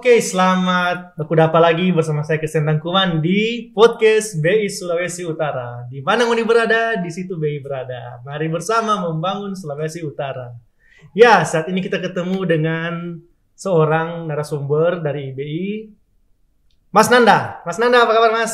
Oke, selamat berkuda lagi bersama saya Christian Tangkuman di podcast BI Sulawesi Utara. Di mana Ngoni berada, di situ BI berada. Mari bersama membangun Sulawesi Utara. Ya, saat ini kita ketemu dengan seorang narasumber dari IBI, Mas Nanda. Mas Nanda, apa kabar Mas?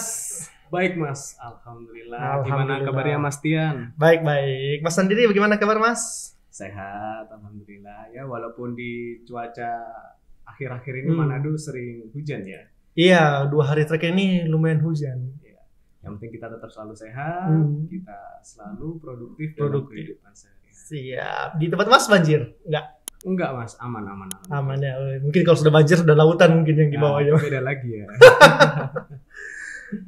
Baik Mas, Alhamdulillah. Gimana kabarnya Mas Tian? Baik-baik. Mas sendiri bagaimana kabar Mas? Sehat, Alhamdulillah. Ya walaupun di cuaca akhir-akhir ini Manado sering hujan ya. Iya, 2 hari terakhir ini lumayan hujan. Ya. Yang penting kita tetap selalu sehat, kita selalu produktif dalam kehidupan sehari-hari. Siap. Di tempat Mas banjir? Enggak Mas, aman. Aman ya. Mungkin kalau sudah banjir sudah lautan mungkin yang di bawahnya. Beda lagi ya.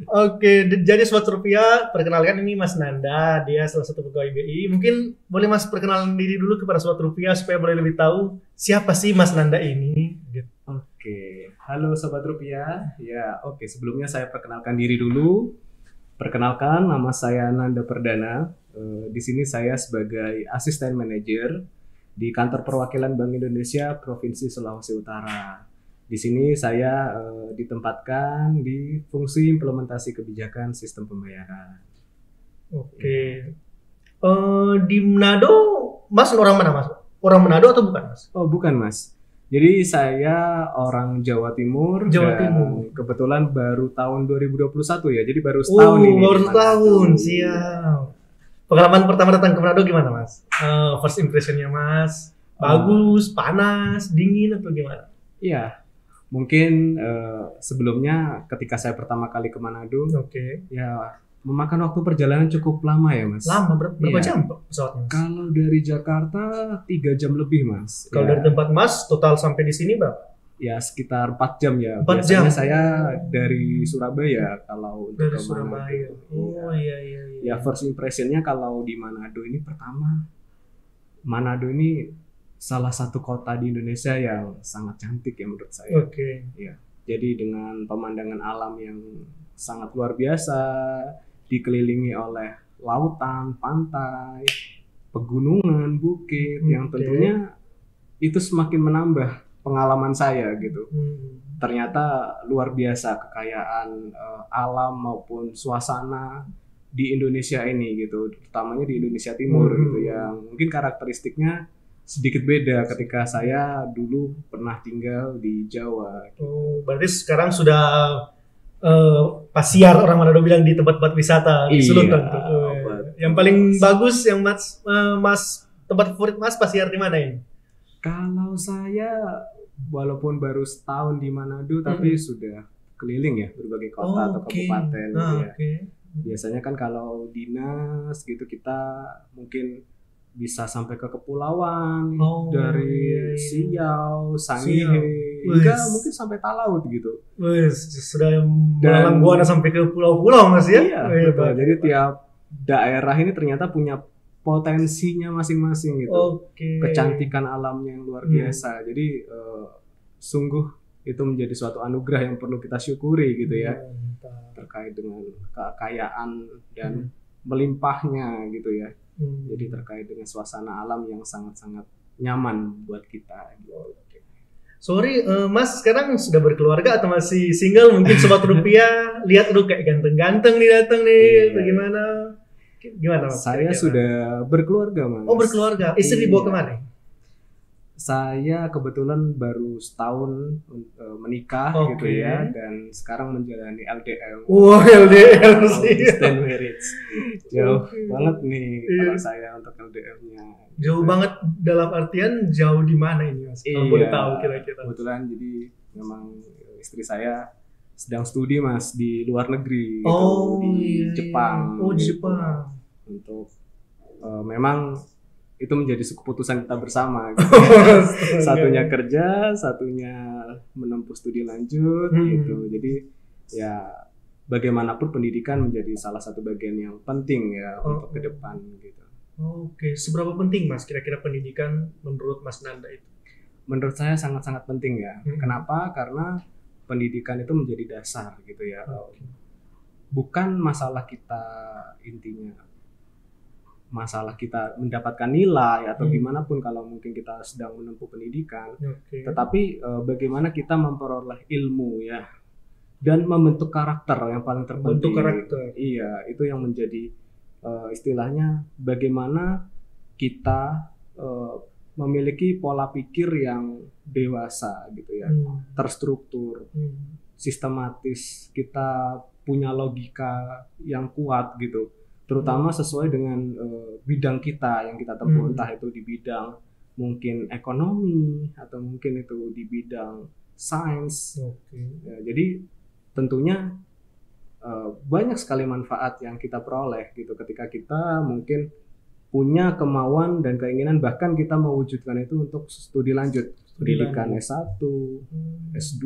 Oke, jadi Sobat Rupiah, perkenalkan ini Mas Nanda, dia salah satu pegawai BI. Mungkin boleh Mas perkenalan diri dulu kepada Sobat Rupiah supaya boleh lebih tahu siapa sih Mas Nanda ini. Oke, halo Sobat Rupiah. Ya, oke, sebelumnya saya perkenalkan diri dulu. Perkenalkan, nama saya Nanda Perdana. Di sini saya sebagai asisten manajer di kantor perwakilan Bank Indonesia Provinsi Sulawesi Utara. Di sini saya ditempatkan di fungsi implementasi kebijakan sistem pembayaran. Oke. Di Manado, Mas orang mana Mas? Orang Manado atau bukan Mas? Oh bukan Mas. Jadi saya orang Jawa Timur. Timur. Kebetulan baru tahun 2021 ya. Jadi baru setahun ini. Baru setahun, siap. Pengalaman pertama datang ke Manado gimana Mas? First impressionnya Mas? Bagus, panas, dingin atau gimana? Iya. Mungkin sebelumnya ketika saya pertama kali ke Manado, ya memakan waktu perjalanan cukup lama ya Mas. Lama, berapa jam pesawatnya Mas? Kalau dari Jakarta 3 jam lebih Mas. Kalau dari tempat Mas total sampai di sini berapa? Ya sekitar 4 jam ya. 4 Biasanya jam. saya dari Surabaya kalau untuk dari ke Surabaya. Manado. Iya. Ya first impressionnya kalau di Manado ini pertama, Manado ini salah satu kota di Indonesia yang sangat cantik ya menurut saya. Ya, jadi dengan pemandangan alam yang sangat luar biasa, dikelilingi oleh lautan, pantai, pegunungan, bukit, yang tentunya itu semakin menambah pengalaman saya gitu. Ternyata luar biasa kekayaan alam maupun suasana di Indonesia ini gitu, terutamanya di Indonesia Timur gitu, yang mungkin karakteristiknya sedikit beda ketika saya dulu pernah tinggal di Jawa. Berarti sekarang sudah pasiar orang Manado bilang di tempat-tempat wisata di Selatan. Yang paling bagus yang Mas tempat favorit Mas pasiar di mana ini? Kalau saya walaupun baru setahun di Manado tapi sudah keliling ya berbagai kota atau kabupaten gitu ya. Biasanya kan kalau dinas gitu kita mungkin bisa sampai ke kepulauan dari Siau, Sangihe, hingga mungkin sampai Talaut gitu. Sudah melalang buana sampai ke pulau-pulau Mas ya? Iya, betul. Jadi tiap daerah ini ternyata punya potensinya masing-masing gitu. Kecantikan alamnya yang luar biasa. Jadi sungguh itu menjadi suatu anugerah yang perlu kita syukuri gitu ya. Terkait dengan kekayaan dan melimpahnya gitu ya. Jadi terkait dengan suasana alam yang sangat-sangat nyaman buat kita. Sorry, Mas sekarang sudah berkeluarga atau masih single? Mungkin Sobat Rupiah lihat lu kayak ganteng-ganteng nih datang nih, bagaimana? Gimana Mas? Saya sudah berkeluarga Mas. Oh berkeluarga, istri dibawa kemana? Saya kebetulan baru setahun menikah gitu ya, dan sekarang menjalani LDM. LDM sih. Long marriage. Jauh banget nih kalau saya untuk LDM-nya. Jauh banget dalam artian jauh di mana ini Mas? Kalau boleh tahu kira-kira. Kebetulan jadi memang istri saya sedang studi Mas di luar negeri di Jepang. Di Jepang. Untuk memang itu menjadi keputusan kita bersama gitu. Satunya kerja, satunya menempuh studi lanjut gitu. Jadi ya bagaimanapun pendidikan menjadi salah satu bagian yang penting ya untuk ke depan gitu. Seberapa penting Mas kira-kira pendidikan menurut Mas Nanda itu? Menurut saya sangat-sangat penting ya. Kenapa? Karena pendidikan itu menjadi dasar gitu ya. Bukan masalah kita intinya masalah kita mendapatkan nilai atau gimana pun kalau mungkin kita sedang menempuh pendidikan. Tetapi bagaimana kita memperoleh ilmu ya dan membentuk karakter yang paling terpenting. Membentuk karakter. Iya, itu yang menjadi istilahnya bagaimana kita memiliki pola pikir yang dewasa gitu ya, terstruktur, sistematis, kita punya logika yang kuat gitu, terutama sesuai dengan bidang kita yang kita tempuh, entah itu di bidang mungkin ekonomi atau mungkin itu di bidang sains. Ya, jadi tentunya banyak sekali manfaat yang kita peroleh gitu ketika kita mungkin punya kemauan dan keinginan, bahkan kita mewujudkan itu untuk studi lanjut, pendidikan S1, S2,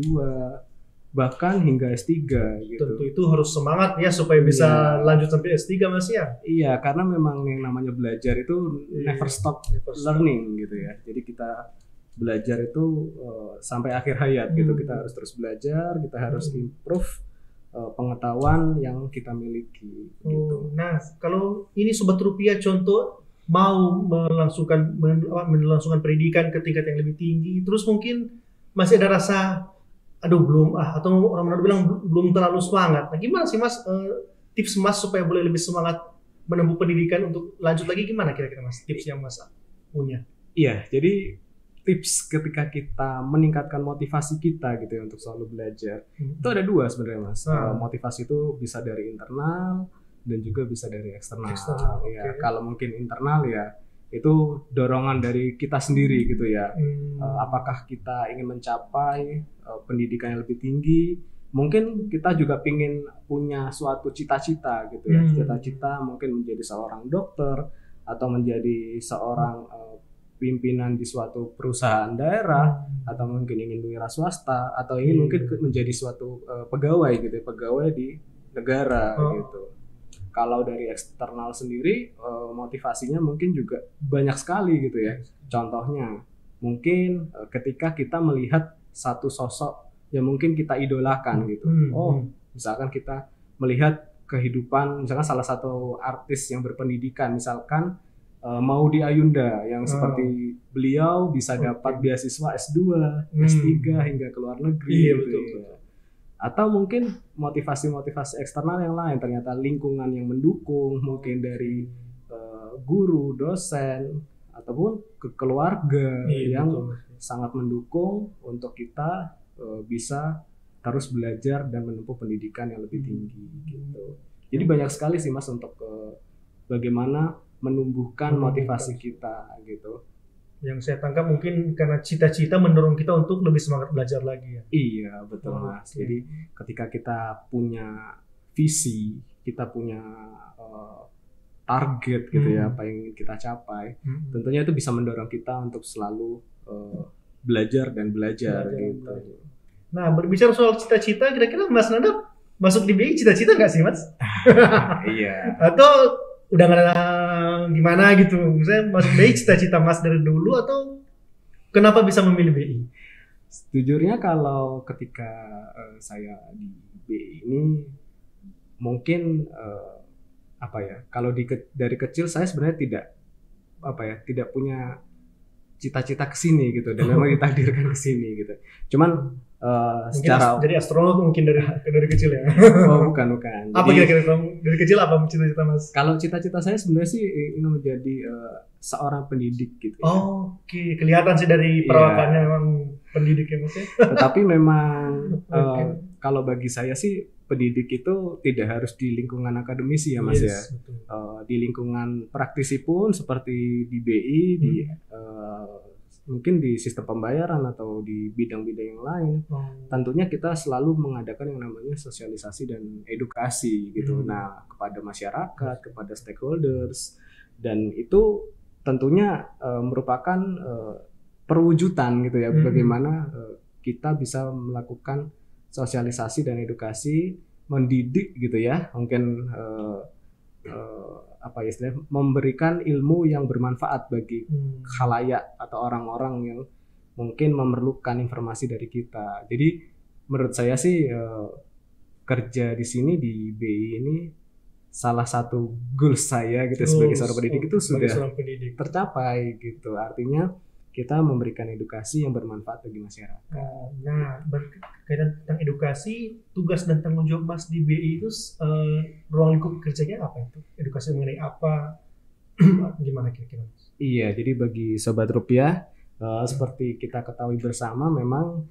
bahkan hingga S3 gitu. Tentu itu harus semangat ya supaya bisa lanjut sampai S3 Mas ya. Iya, karena memang yang namanya belajar itu never stop learning gitu ya. Jadi kita belajar itu sampai akhir hayat gitu. Kita harus terus belajar, kita harus improve pengetahuan yang kita miliki gitu. Nah, kalau ini Sobat Rupiah contoh mau melangsungkan pendidikan ke tingkat yang lebih tinggi, terus mungkin masih ada rasa aduh belum atau orang-orang bilang belum terlalu semangat. Nah, gimana sih Mas tips Mas supaya boleh lebih semangat menempuh pendidikan untuk lanjut lagi, gimana kira-kira Mas tips yang Mas punya? Iya, jadi tips ketika kita meningkatkan motivasi kita gitu ya untuk selalu belajar, itu ada dua sebenarnya Mas. Motivasi itu bisa dari internal dan juga bisa dari eksternal. Ya, kalau mungkin internal ya itu dorongan dari kita sendiri gitu ya. Apakah kita ingin mencapai pendidikan yang lebih tinggi? Mungkin kita juga ingin punya suatu cita-cita gitu ya. Cita-cita mungkin menjadi seorang dokter atau menjadi seorang pimpinan di suatu perusahaan daerah, atau mungkin ingin wira swasta, atau ingin mungkin menjadi suatu pegawai gitu ya, pegawai di negara gitu. Kalau dari eksternal sendiri motivasinya mungkin juga banyak sekali gitu ya. Contohnya mungkin ketika kita melihat satu sosok yang mungkin kita idolakan gitu. Misalkan kita melihat kehidupan misalkan salah satu artis yang berpendidikan, misalkan Maudy Ayunda yang seperti beliau bisa dapat beasiswa S2, S3 hingga ke luar negeri gitu. Betul. Atau mungkin motivasi-motivasi eksternal yang lain, ternyata lingkungan yang mendukung, mungkin dari guru, dosen, ataupun keluarga yang sangat mendukung untuk kita bisa terus belajar dan menempuh pendidikan yang lebih tinggi gitu. Jadi banyak sekali sih Mas untuk bagaimana menumbuhkan motivasi kita gitu. Yang saya tangkap mungkin karena cita-cita mendorong kita untuk lebih semangat belajar lagi ya. Iya betul Mas. Jadi ketika kita punya visi, kita punya target gitu ya, apa yang ingin kita capai, tentunya itu bisa mendorong kita untuk selalu belajar dan belajar gitu. Nah, berbicara soal cita-cita, kira-kira Mas Nanda masuk di BI cita-cita nggak sih Mas? Iya. Atau udah nggak ada gimana gitu? Misalnya masuk BI cita-cita Mas dari dulu, atau kenapa bisa memilih BI? Sejujurnya kalau ketika saya di BI ini mungkin kalau dari kecil saya sebenarnya tidak punya cita-cita ke sini gitu, dan memang ditakdirkan ke sini gitu. Cuman secara jadi astronot mungkin dari kecil ya. Oh, bukan. Apa kira-kira dari kecil apa cita-cita Mas? Kalau cita-cita saya sebenarnya sih ingin menjadi seorang pendidik gitu. Oke, kelihatan sih dari perawakannya memang pendidik ya Mas ya. Tetapi memang kalau bagi saya sih pendidik itu tidak harus di lingkungan akademisi ya Mas ya. Di lingkungan praktisi pun seperti di BI, mungkin di sistem pembayaran atau di bidang-bidang yang lain, tentunya kita selalu mengadakan yang namanya sosialisasi dan edukasi gitu. Nah, kepada masyarakat, kepada stakeholders, dan itu tentunya merupakan perwujudan gitu ya, bagaimana kita bisa melakukan sosialisasi dan edukasi, mendidik gitu ya, mungkin memberikan ilmu yang bermanfaat bagi khalayak atau orang-orang yang mungkin memerlukan informasi dari kita. Jadi menurut saya sih kerja di sini di BI ini salah satu goals saya gitu sebagai seorang pendidik itu sudah tercapai gitu. Artinya kita memberikan edukasi yang bermanfaat bagi masyarakat. Nah, berkaitan tentang edukasi, tugas dan tanggung jawab Mas di BI itu ruang lingkup kerjanya apa itu? Edukasi mengenai apa? Gimana kira-kira? Iya, jadi bagi Sobat Rupiah, seperti kita ketahui bersama, memang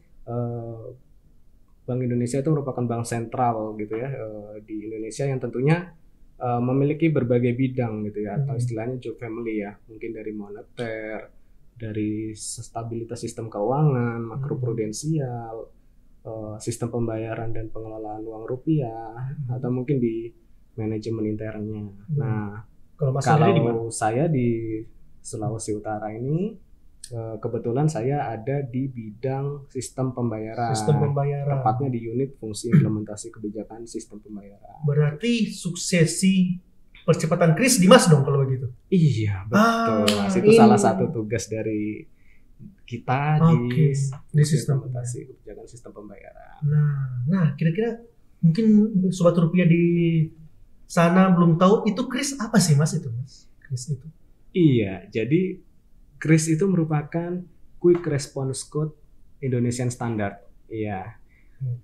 Bank Indonesia itu merupakan bank sentral gitu ya di Indonesia yang tentunya memiliki berbagai bidang gitu ya, atau istilahnya job family ya, mungkin dari moneter, dari stabilitas sistem keuangan, makroprudensial, sistem pembayaran dan pengelolaan uang rupiah, atau mungkin di manajemen internnya. Nah, kalau saya di Sulawesi Utara ini kebetulan saya ada di bidang sistem pembayaran. Tepatnya di unit fungsi implementasi kebijakan sistem pembayaran. Berarti suksesi percepatan kris di Mas dong kalau begitu? Iya, betul. Mas, itu salah satu tugas dari kita di sistem implementasi kebijakan sistem pembayaran. Nah, kira-kira mungkin Sobat Rupiah di sana belum tahu itu kris apa sih Mas itu, Mas? Kris itu. Iya, jadi KRIS itu merupakan Quick Response Code Indonesian Standard. Iya.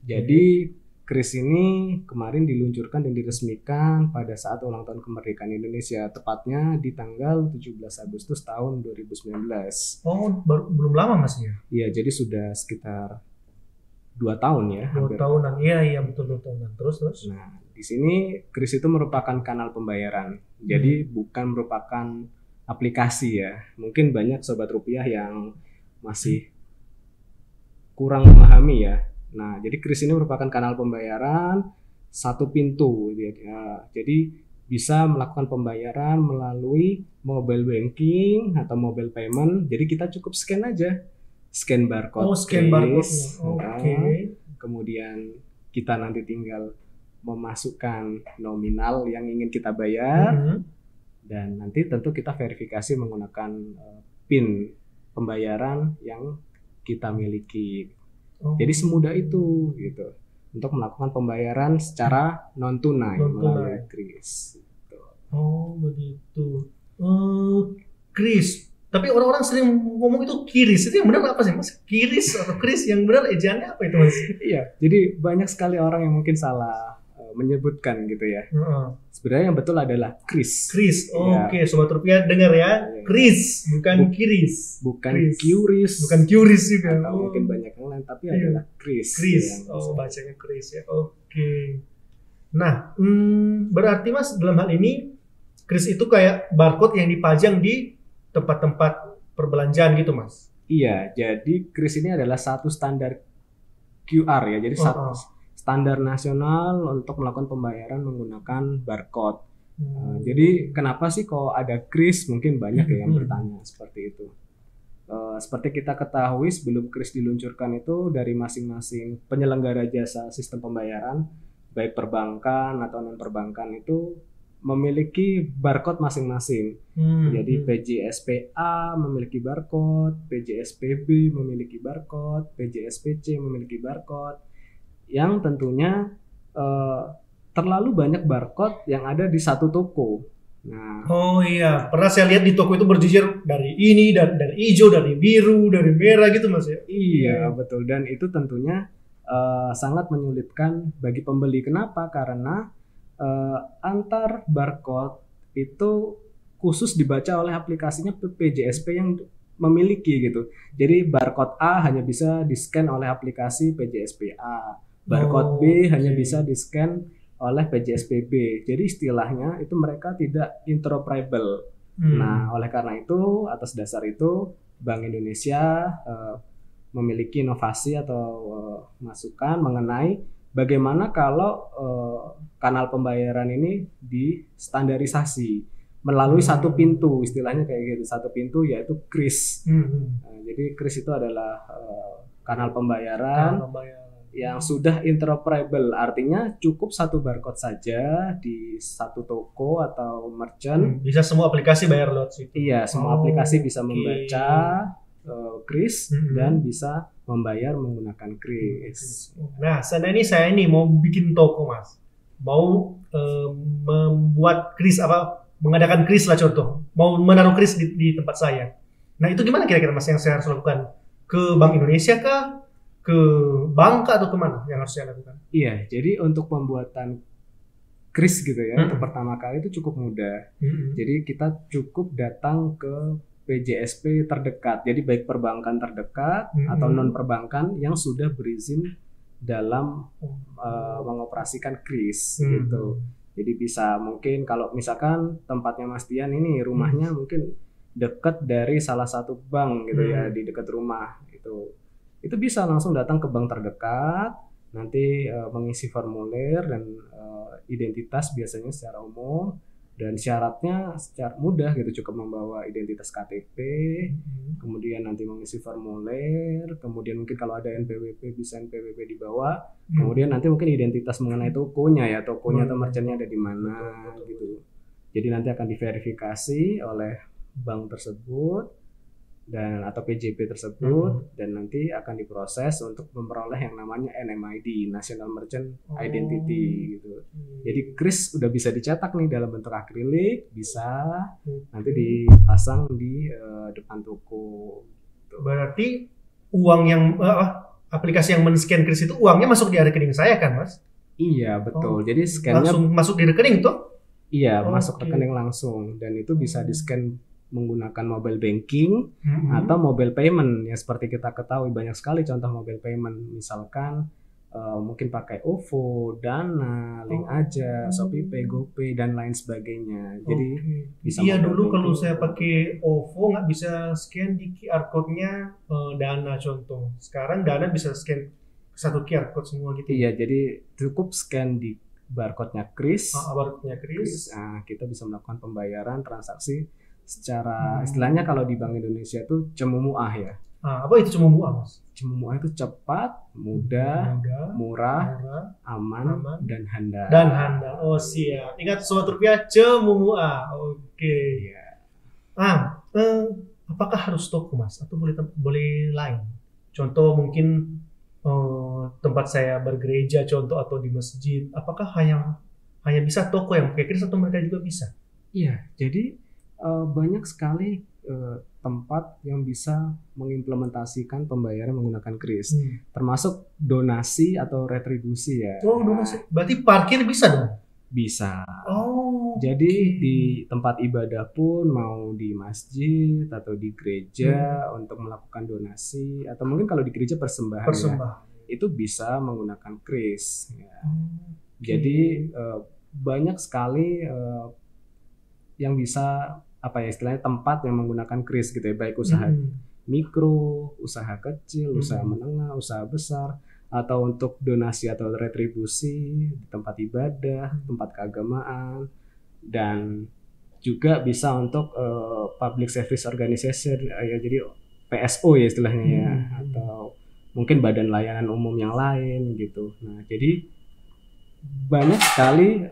Jadi KRIS ini kemarin diluncurkan dan diresmikan pada saat ulang tahun kemerdekaan Indonesia, tepatnya di tanggal 17 Agustus tahun 2019. Oh, belum lama Mas ya? Iya, jadi sudah sekitar 2 tahun ya. 2 tahunan. Iya, betul 2 tahunan. Terus. Nah, di sini KRIS itu merupakan kanal pembayaran. Jadi bukan merupakan aplikasi ya. Mungkin banyak Sobat Rupiah yang masih kurang memahami ya. Nah, jadi KRIS ini merupakan kanal pembayaran satu pintu. Jadi bisa melakukan pembayaran melalui mobile banking atau mobile payment. Jadi kita cukup scan aja. Scan barcode. Scan barcode. Kemudian kita nanti tinggal memasukkan nominal yang ingin kita bayar. Dan nanti tentu kita verifikasi menggunakan PIN pembayaran yang kita miliki. Jadi semudah itu gitu untuk melakukan pembayaran secara non tunai melalui KRIS. Gitu. Oh begitu. KRIS. Tapi orang-orang sering ngomong itu KIRIS. Itu yang benar apa sih Mas? KIRIS atau KRIS yang benar ejaannya apa itu Mas? Iya. Jadi banyak sekali orang yang mungkin salah menyebutkan gitu ya. Sebenarnya yang betul adalah KRIS. KRIS. Oke, Sobat Rupiah dengar ya. KRIS, bukan KIRIS. Bukan QRIS. Bukan QRIS juga. Atau mungkin banyak yang lain, tapi adalah KRIS. KRIS. Bacanya KRIS ya. Oke. Nah, berarti Mas dalam hal ini KRIS itu kayak barcode yang dipajang di tempat-tempat perbelanjaan gitu Mas? Iya, jadi KRIS ini adalah satu standar QR ya. Jadi satu standar nasional untuk melakukan pembayaran menggunakan barcode. Jadi kenapa sih kok ada KRIS? Mungkin banyak ya yang bertanya seperti itu. Seperti kita ketahui sebelum KRIS diluncurkan itu dari masing-masing penyelenggara jasa sistem pembayaran, baik perbankan atau non perbankan itu memiliki barcode masing-masing. Jadi PJSPA memiliki barcode, PJSPB memiliki barcode, PJSPC memiliki barcode. Yang tentunya terlalu banyak barcode yang ada di satu toko. Nah, pernah saya lihat di toko itu berjejer dari ini, dari hijau, dari biru, dari merah gitu Mas ya. Iya, betul. Dan itu tentunya sangat menyulitkan bagi pembeli. Kenapa? Karena antar barcode itu khusus dibaca oleh aplikasinya PJSP yang memiliki gitu. Jadi barcode A hanya bisa di-scan oleh aplikasi PJSPA. Barcode B hanya bisa di-scan oleh PJSPB. Jadi istilahnya itu mereka tidak interoperable. Nah, oleh karena itu, atas dasar itu Bank Indonesia memiliki inovasi atau masukan mengenai bagaimana kalau kanal pembayaran ini distandarisasi melalui satu pintu, istilahnya kayak gitu. Satu pintu yaitu KRIS. Jadi KRIS itu adalah kanal pembayaran yang sudah interoperable, artinya cukup satu barcode saja di satu toko atau merchant. Bisa semua aplikasi bayar lewat situ. Iya, semua aplikasi bisa membaca KRIS dan bisa membayar menggunakan KRIS. Nah, saya ini mau bikin toko Mas, mau membuat kris mengadakan kris lah contoh, mau menaruh kris di tempat saya. Nah itu gimana kira-kira Mas yang saya harus lakukan? Ke Bank Indonesia kah? Ke bank kah? Atau kemana yang harus saya lakukan? Iya, jadi untuk pembuatan kris gitu ya, untuk pertama kali itu cukup mudah. Jadi kita cukup datang ke PJSP terdekat, jadi baik perbankan terdekat atau non perbankan yang sudah berizin dalam mengoperasikan kris gitu. Jadi bisa mungkin kalau misalkan tempatnya Mas Tian ini rumahnya mungkin dekat dari salah satu bank gitu ya, di dekat rumah itu bisa langsung datang ke bank terdekat, nanti mengisi formulir dan identitas biasanya secara umum, dan syaratnya secara mudah gitu, cukup membawa identitas KTP, kemudian nanti mengisi formulir, kemudian mungkin kalau ada NPWP bisa NPWP dibawa, kemudian nanti mungkin identitas mengenai tokonya atau merchantnya ada di mana gitu. Jadi nanti akan diverifikasi oleh bank tersebut dan atau PJP tersebut, dan nanti akan diproses untuk memperoleh yang namanya NMID, National Merchant Identity gitu. Jadi kris udah bisa dicetak nih dalam bentuk akrilik, bisa nanti dipasang di depan toko gitu. Berarti uang yang aplikasi yang men-scan kris itu uangnya masuk di rekening saya kan Mas? Iya betul. Jadi scan-nya langsung masuk di rekening tuh? Iya, masuk rekening langsung, dan itu bisa di-scan menggunakan mobile banking atau mobile payment. Ya seperti kita ketahui banyak sekali contoh mobile payment, misalkan mungkin pakai OVO, Dana, Link Aja, ShopeePay, GoPay dan lain sebagainya. Jadi bisa. Iya dulu kalau saya pakai OVO nggak bisa scan di QR code-nya Dana contoh. Sekarang Dana bisa scan satu QR code semua gitu. Iya, jadi cukup scan di barcode-nya kris. Barcode-nya kris. Nah, kita bisa melakukan pembayaran transaksi secara istilahnya kalau di Bank Indonesia itu cemumuah ya. Apa itu cemumuah Mas? Cemumuah itu cepat, mudah, murah, aman, dan handal. Oh siap. Ingat Sobat Rupiah, cemumuah. Oke. Apakah harus toko Mas atau boleh lain? Contoh mungkin tempat saya bergereja contoh atau di masjid. Apakah hanya bisa toko yang pakai kris atau mereka juga bisa? Iya, jadi banyak sekali tempat yang bisa mengimplementasikan pembayaran menggunakan kris, termasuk donasi atau retribusi ya. Oh, donasi. Berarti parkir bisa dong? Bisa. Jadi di tempat ibadah pun, mau di masjid atau di gereja untuk melakukan donasi, atau mungkin kalau di gereja persembahan. Ya, itu bisa menggunakan kris. Ya. Jadi banyak sekali yang bisa istilahnya tempat yang menggunakan kris gitu ya, baik usaha mikro, usaha kecil, usaha menengah, usaha besar, atau untuk donasi atau retribusi di tempat ibadah, tempat keagamaan, dan juga bisa untuk public service organization ya, jadi PSO ya istilahnya ya, atau mungkin badan layanan umum yang lain gitu. Nah, jadi banyak sekali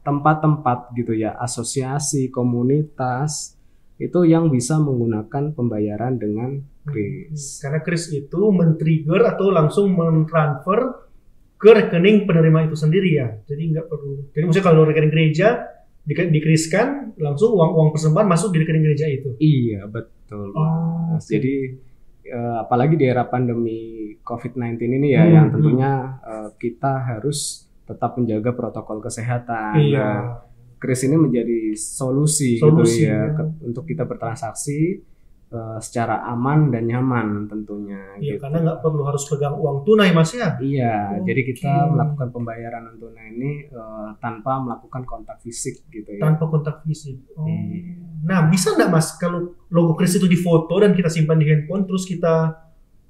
tempat-tempat gitu ya, asosiasi, komunitas itu yang bisa menggunakan pembayaran dengan kris. Karena kris itu men-trigger atau langsung men-transfer ke rekening penerima itu sendiri ya. Jadi nggak perlu. Jadi misalnya kalau rekening gereja dikriskan, langsung uang persembahan masuk di rekening gereja itu. Iya betul. Jadi apalagi di era pandemi COVID-19 ini ya, yang tentunya kita harus tetap menjaga protokol kesehatan. Nah, kris ini menjadi solusi gitu ya, untuk kita bertransaksi secara aman dan nyaman tentunya. Iya, gitu. Karena nggak perlu harus pegang uang tunai Mas ya. Iya, jadi kita melakukan pembayaran non tunai ini tanpa melakukan kontak fisik gitu ya. Tanpa kontak fisik. Nah, bisa nggak Mas kalau logo kris itu difoto dan kita simpan di handphone, terus kita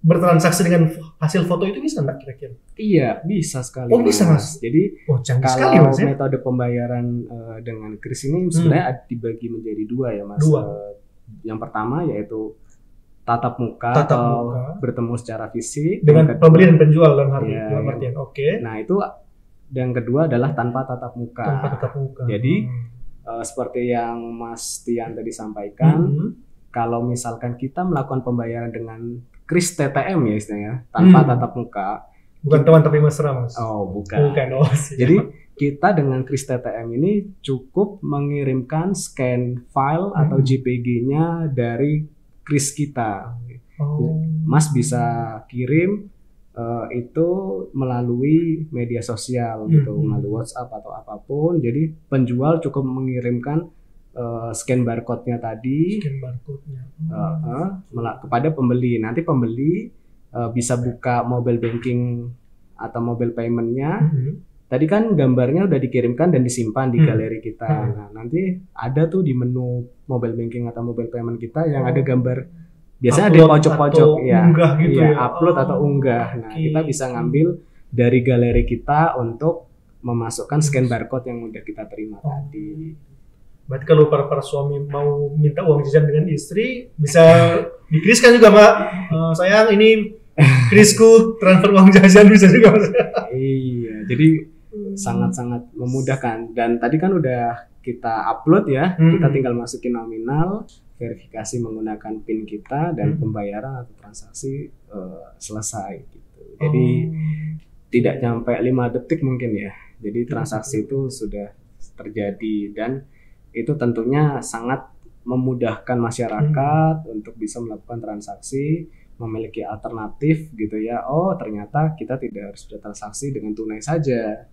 bertransaksi dengan hasil foto itu, bisa nggak kira-kira? Iya, bisa sekali. Bisa Mas. Jadi canggih kalau sekali, Mas, metode pembayaran dengan kris ini sebenarnya dibagi menjadi dua ya Mas. Yang pertama yaitu tatap muka atau bertemu secara fisik dengan pembeli dan penjual dan artian. Nah itu, dan kedua adalah tanpa tatap muka. Jadi seperti yang Mas Tian tadi sampaikan, kalau misalkan kita melakukan pembayaran dengan kris TTM ya istilahnya, tanpa tatap muka. Bukan teman tapi mesra Mas. Oh bukan. Bukan. Jadi kita dengan Kris TTM ini cukup mengirimkan scan file atau JPG-nya dari Kris kita. Mas bisa kirim itu melalui media sosial gitu, melalui WhatsApp atau apapun. Jadi penjual cukup mengirimkan scan barcode-nya tadi kepada pembeli. Nanti pembeli bisa buka mobile banking atau mobile payment-nya. Tadi kan gambarnya udah dikirimkan dan disimpan di galeri kita. Nah, nanti ada tuh di menu mobile banking atau mobile payment kita yang ada gambar. Biasanya ada di pojok-pojok ya, gitu ya, upload atau unggah. Nah, kita bisa ngambil dari galeri kita untuk memasukkan scan barcode yang udah kita terima tadi. Berarti kalau para suami mau minta uang jajan dengan istri, bisa dikriskan juga, Mbak. Sayang, ini krisku, transfer uang jajan bisa juga, Mas. Iya, jadi sangat-sangat memudahkan. Dan tadi kan udah kita upload ya, kita tinggal masukin nominal, verifikasi menggunakan PIN kita, dan pembayaran atau transaksi selesai gitu. Jadi tidak sampai 5 detik mungkin ya. Jadi transaksi itu sudah terjadi, dan itu tentunya sangat memudahkan masyarakat untuk bisa melakukan transaksi, memiliki alternatif gitu ya. Oh, ternyata kita tidak harus bertransaksi dengan tunai saja.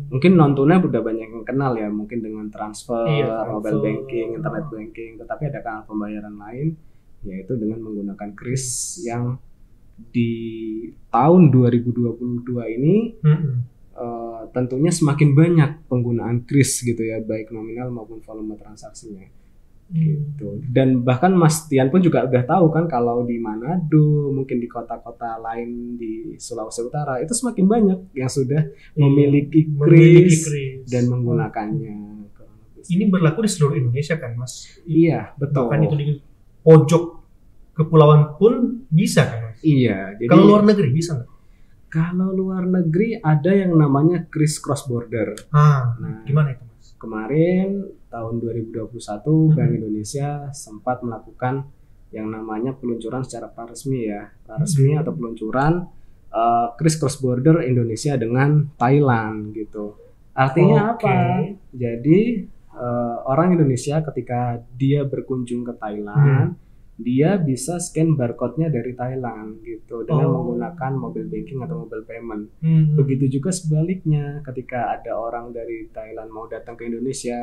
Mungkin non tunai udah banyak yang kenal ya, mungkin dengan transfer, mobile banking, internet banking, tetapi ada kanal pembayaran lain, yaitu dengan menggunakan Kris yang di tahun 2022 ini tentunya semakin banyak penggunaan Kris gitu ya, baik nominal maupun volume transaksinya. Gitu. Dan bahkan Mas Tian pun juga udah tahu kan, kalau di Manado, mungkin di kota-kota lain di Sulawesi Utara itu semakin banyak yang sudah memiliki Kris dan menggunakannya. Ini berlaku di seluruh Indonesia kan, Mas? Iya, betul. Bahkan itu di pojok kepulauan pun bisa kan, Mas? Iya. Jadi, kalau luar negeri bisa nggak? Kalau luar negeri ada yang namanya Kris cross border. Nah, gimana itu, Mas? Kemarin tahun 2021 Bank Indonesia sempat melakukan yang namanya peluncuran secara praresmi ya, praresmi atau peluncuran Kris cross border Indonesia dengan Thailand gitu. Artinya apa? Jadi orang Indonesia ketika dia berkunjung ke Thailand, dia bisa scan barcode-nya dari Thailand gitu dengan menggunakan mobile banking atau mobile payment. Begitu juga sebaliknya, ketika ada orang dari Thailand mau datang ke Indonesia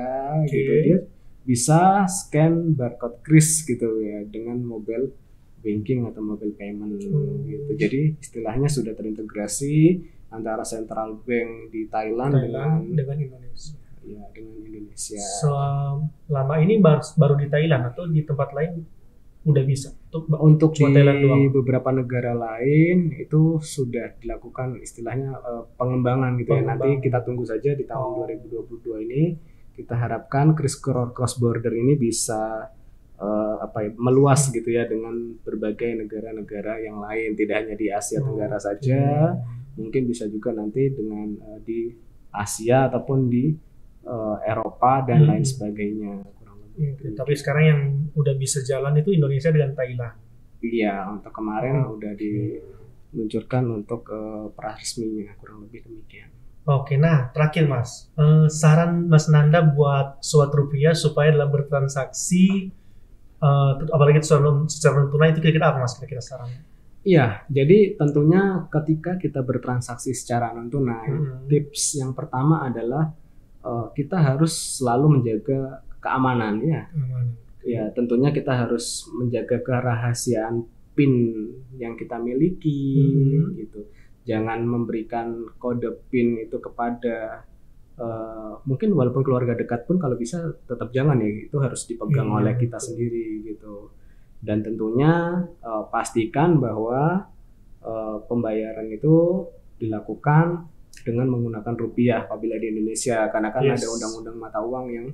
gitu, dia bisa scan barcode Kris gitu ya dengan mobile banking atau mobile payment gitu. Jadi istilahnya sudah terintegrasi antara central bank di Thailand dengan Indonesia. Ya, dengan Indonesia. Selama ini baru di Thailand atau di tempat lain udah bisa? Untuk di beberapa negara lain itu sudah dilakukan istilahnya pengembangan gitu ya. Nanti kita tunggu saja di tahun 2022 ini. Kita harapkan Kris cross border ini bisa meluas gitu ya dengan berbagai negara-negara yang lain, tidak hanya di Asia Tenggara saja, mungkin bisa juga nanti dengan di Asia ataupun di Eropa dan lain sebagainya. Tapi sekarang yang udah bisa jalan itu Indonesia dengan Thailand. Iya, untuk kemarin udah diluncurkan untuk praresminya, kurang lebih demikian. Oke, nah terakhir Mas, saran Mas Nanda buat Sobat Rupiah supaya dalam bertransaksi, apalagi secara non tunai, itu kira-kira apa Mas, kira-kira sarannya? Iya, jadi tentunya ketika kita bertransaksi secara non tunai, tips yang pertama adalah kita harus selalu menjaga keamanan ya. Ya, tentunya kita harus menjaga kerahasiaan PIN yang kita miliki gitu. Jangan memberikan kode PIN itu kepada mungkin walaupun keluarga dekat pun kalau bisa tetap jangan ya, itu harus dipegang oleh kita sendiri gitu. Dan tentunya pastikan bahwa pembayaran itu dilakukan dengan menggunakan rupiah apabila di Indonesia, karena kan ada undang-undang mata uang yang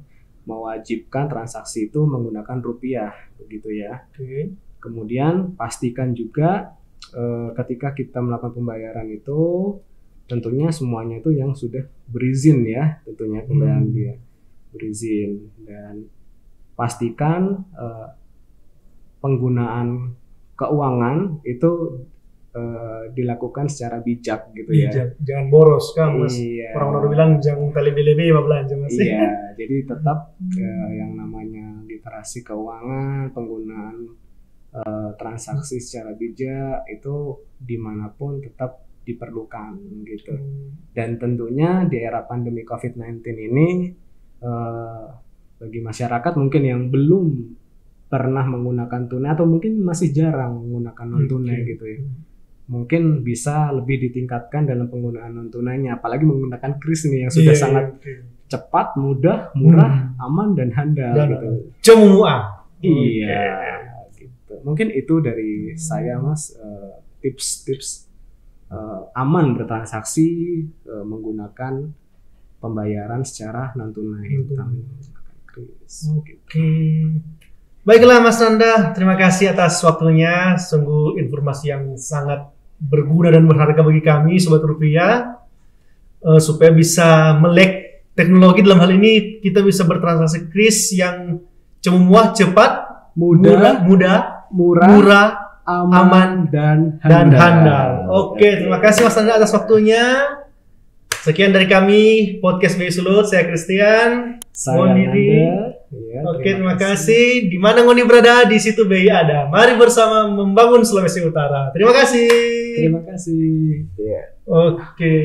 mewajibkan transaksi itu menggunakan rupiah begitu ya. Kemudian pastikan juga ketika kita melakukan pembayaran itu tentunya semuanya itu yang sudah berizin ya, tentunya pembayaran dia berizin, dan pastikan penggunaan keuangan itu dilakukan secara bijak gitu bijak. Ya. Jangan boros kan mas. Iya. Orang-orang bilang jangan lebih-lebih belanja mas. Iya, jadi tetap yang namanya literasi keuangan, penggunaan transaksi secara bijak itu dimanapun tetap diperlukan gitu. Dan tentunya di era pandemi COVID-19 ini bagi masyarakat mungkin yang belum pernah menggunakan tunai atau mungkin masih jarang menggunakan non tunai gitu ya, mungkin bisa lebih ditingkatkan dalam penggunaan non tunainya, apalagi menggunakan kris nih yang sudah sangat cepat, mudah, murah, aman dan handal gitu. Semua. Iya. Gitu. Mungkin itu dari saya mas, tips-tips aman bertransaksi menggunakan pembayaran secara non tunai. Oke. Baiklah Mas Nanda, terima kasih atas waktunya. Sungguh informasi yang sangat berguna dan berharga bagi kami Sobat Rupiah, supaya bisa melek teknologi. Dalam hal ini kita bisa bertransaksi kris yang cemuah, cepat, murah, aman dan handal. Oke, terima kasih Mas Nanda atas waktunya. Sekian dari kami podcast BI Sulut. Saya Christian. Saya Nanda. Ya, oke, terima kasih. Di mana Ngoni berada, di situ BI ada. Mari bersama membangun Sulawesi Utara. Terima kasih. Terima kasih. Oke.